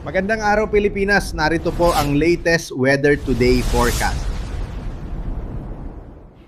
Magandang araw Pilipinas, narito po ang latest Weather Today forecast.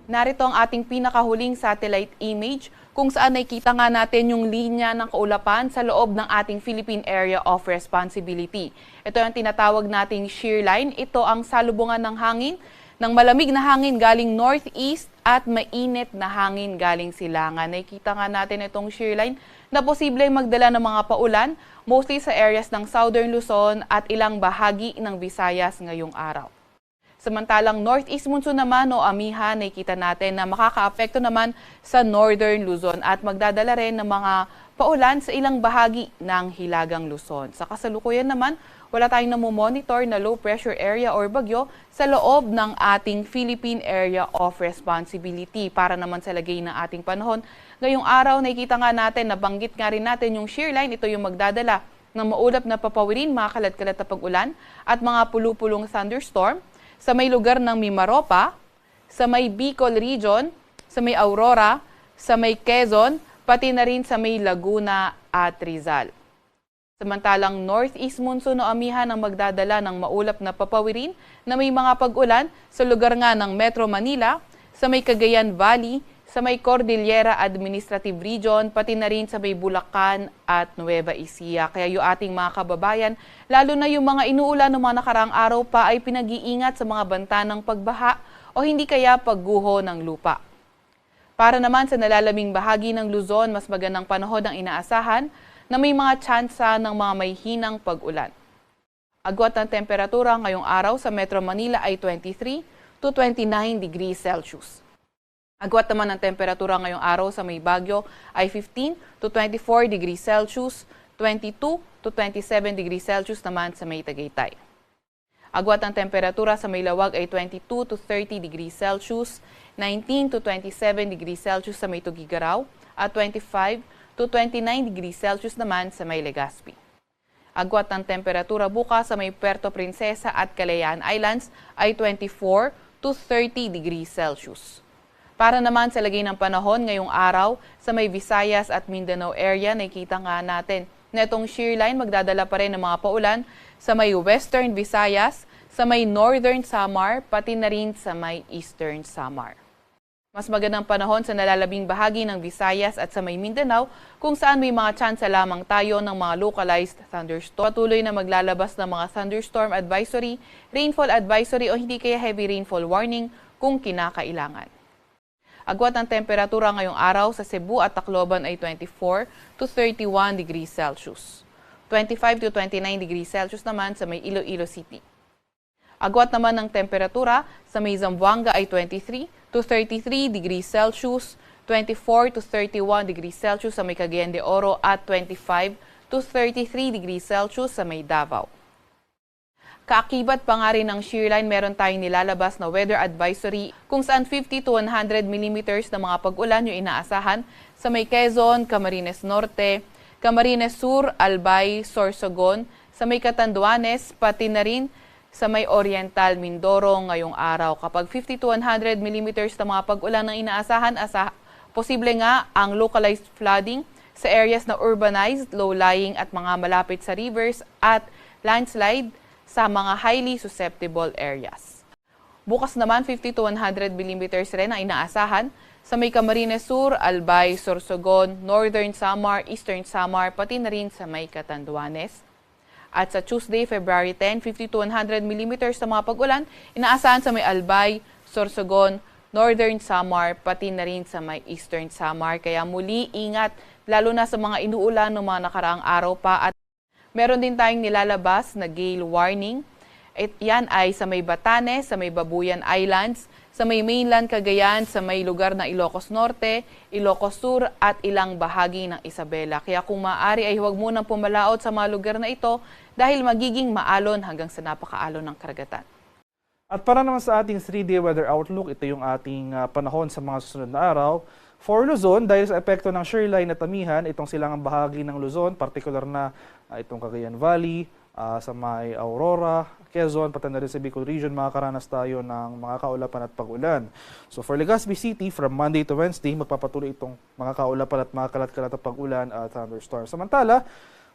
Narito ang ating pinakahuling satellite image kung saan nakikita nga natin yung linya ng kaulapan sa loob ng ating Philippine Area of Responsibility. Ito ang tinatawag nating shear line. Ito ang salubungan ng hangin, ng malamig na hangin galing northeast at mainit na hangin galing silangan. Nakikita nga natin itong shear line na posibleng magdala ng mga paulan, mostly sa areas ng Southern Luzon at ilang bahagi ng Visayas ngayong araw. Samantalang northeast monsoon naman o amihan, nakikita natin na makakaapekto naman sa Northern Luzon at magdadala rin ng mga paulan sa ilang bahagi ng Hilagang Luzon. Sa kasalukuyan naman, wala tayong namomonitor na low pressure area or bagyo sa loob ng ating Philippine Area of Responsibility. Para naman sa lagay ng ating panahon, ngayong araw nakikita nga natin, nabanggit nga rin natin yung shear line, ito yung magdadala ng maulap na papawirin, mga kalat-kalat na pag-ulan at mga pulupulong thunderstorm sa may lugar ng Mimaropa, sa may Bicol Region, sa may Aurora, sa may Quezon, pati na rin sa may Laguna at Rizal. Samantalang northeast monsoon o amihan ang magdadala ng maulap na papawirin na may mga pag-ulan sa lugar nga ng Metro Manila, sa may Cagayan Valley, sa may Cordillera Administrative Region, pati na rin sa may Bulacan at Nueva Ecija. Kaya yung ating mga kababayan, lalo na yung mga inuulan ng mga nakaraang araw pa ay pinag-iingat sa mga banta ng pagbaha o hindi kaya pagguho ng lupa. Para naman sa nalalaming bahagi ng Luzon, mas magandang panahon ang inaasahan na may mga tsansa ng mga may hinang pag-ulan. Agwat ng temperatura ngayong araw sa Metro Manila ay 23 to 29 degrees Celsius. Agwat naman ang temperatura ngayong araw sa may Baguio ay 15 to 24 degrees Celsius, 22 to 27 degrees Celsius naman sa may Tagaytay. Agwat ang temperatura sa may Lawag ay 22 to 30 degrees Celsius, 19 to 27 degrees Celsius sa may Tugigaraw at 25 to 29 degrees Celsius naman sa may Legazpi. Agwat ang temperatura bukas sa may Puerto Princesa at Calayan Islands ay 24 to 30 degrees Celsius. Para naman sa lagay ng panahon ngayong araw sa may Visayas at Mindanao area, nakikita nga natin na itong shear line magdadala pa rin ng mga paulan sa may Western Visayas, sa may Northern Samar, pati na rin sa may Eastern Samar. Mas magandang panahon sa nalalabing bahagi ng Visayas at sa may Mindanao kung saan may mga tsansa lamang tayo ng mga localized thunderstorm. Patuloy na maglalabas ng mga thunderstorm advisory, rainfall advisory o hindi kaya heavy rainfall warning kung kinakailangan. Agwat ang temperatura ngayong araw sa Cebu at Tacloban ay 24 to 31 degrees Celsius. 25 to 29 degrees Celsius naman sa may Iloilo City. Agwat naman ng temperatura sa may Zamboanga ay 23 to 33 degrees Celsius, 24 to 31 degrees Celsius sa may Cagayan de Oro at 25 to 33 degrees Celsius sa may Davao. Kaakibat pa nga rin ng shear line, meron tayong nilalabas na weather advisory kung saan 50 to 100 millimeters na mga pag-ulan yung inaasahan sa may Quezon, Camarines Norte, Camarines Sur, Albay, Sorsogon, sa may Catanduanes, pati na rin sa may Oriental Mindoro ngayong araw. Kapag 50 to 100 millimeters na mga pag-ulan ang inaasahan, posible nga ang localized flooding sa areas na urbanized, low-lying at mga malapit sa rivers at landslide sa mga highly susceptible areas. Bukas naman 50 to 100 millimeters rin ang inaasahan sa may Camarines Sur, Albay, Sorsogon, Northern Samar, Eastern Samar, pati na rin sa may Catanduanes. At sa Tuesday, February 10, 50 to 100 millimeters na mga pag-ulan, inaasahan sa may Albay, Sorsogon, Northern Samar, pati na rin sa may Eastern Samar. Kaya muli, ingat, lalo na sa mga inuulan ng mga nakaraang araw pa. At meron din tayong nilalabas na gale warning. Yan ay sa may Batanes, sa may Babuyan Islands, sa may mainland Cagayan, sa may lugar ng Ilocos Norte, Ilocos Sur at ilang bahagi ng Isabela. Kaya kung maaari ay huwag munang pumalaot sa mga lugar na ito dahil magiging maalon hanggang sa napakaalon ng karagatan. At para naman sa ating 3-day weather outlook, ito yung ating panahon sa mga susunod na araw. For Luzon, dahil sa epekto ng shear line at amihan, itong silangang bahagi ng Luzon, partikular na itong Cagayan Valley, sa may Aurora, Quezon, pati na rin sa Bicol Region, makakaranas tayo ng mga kaulapan at pag-ulan. So for Legazpi City, from Monday to Wednesday, magpapatuloy itong mga kaulapan at mga kalat-kalat at pag-ulan at thunderstorms. Samantala,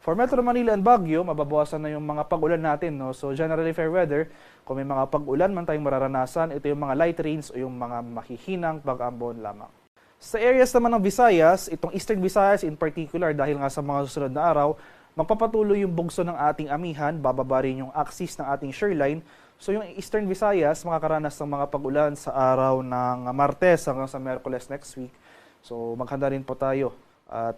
For Metro Manila and Baguio, mababawasan na yung mga pag-ulan natin. No? So generally fair weather, kung may mga pag-ulan man tayong mararanasan, ito yung mga light rains o yung mga mahihinang pag-ambon lamang. Sa areas naman ng Visayas, itong Eastern Visayas in particular, dahil nga sa mga susunod na araw, magpapatuloy yung bugso ng ating amihan, bababa rin yung axis ng ating shoreline. So yung Eastern Visayas, makakaranas ng mga pag-ulan sa araw ng Martes hanggang sa Miyerkules next week. So maghanda rin po tayo. At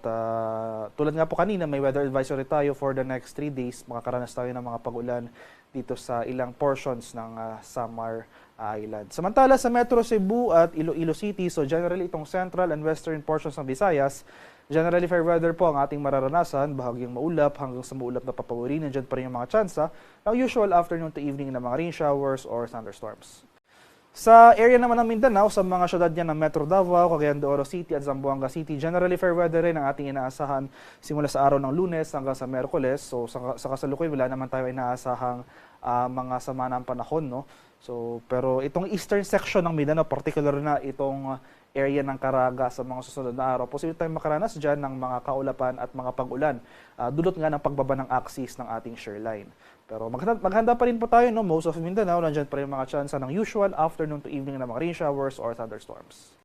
tulad nga po kanina, may weather advisory tayo for the next 3 days. Makakaranas tayo ng mga pag-ulan dito sa ilang portions ng Samar Island. Samantala sa Metro Cebu at Iloilo City, so generally itong central and western portions ng Visayas, generally fair weather po ang ating mararanasan, bahagyang maulap hanggang sa maulap na papawiri. Nandiyan pa rin yung mga tsansa ng usual afternoon to evening na mga rain showers or thunderstorms. Sa area naman ng Mindanao, sa mga syudad niya ng Metro Davao, Cagayan de Oro City at Zamboanga City, generally fair weather rin ang ating inaasahan simula sa araw ng Lunes hanggang sa Miyerkules. So sa kasalukuyan, wala naman tayo inaasahang mga sama ng panahon. No? So, pero itong eastern section ng Mindanao, particular na itong area ng Caraga sa mga susunod na araw, posible tayong makaranas dyan ng mga kaulapan at mga pag-ulan. Dulot nga ng pagbaba ng axis ng ating shoreline. Pero maghanda pa rin po tayo, no? Most of Mindanao, nandyan pa rin mga tsansa ng usual afternoon to evening na mga rain showers or thunderstorms.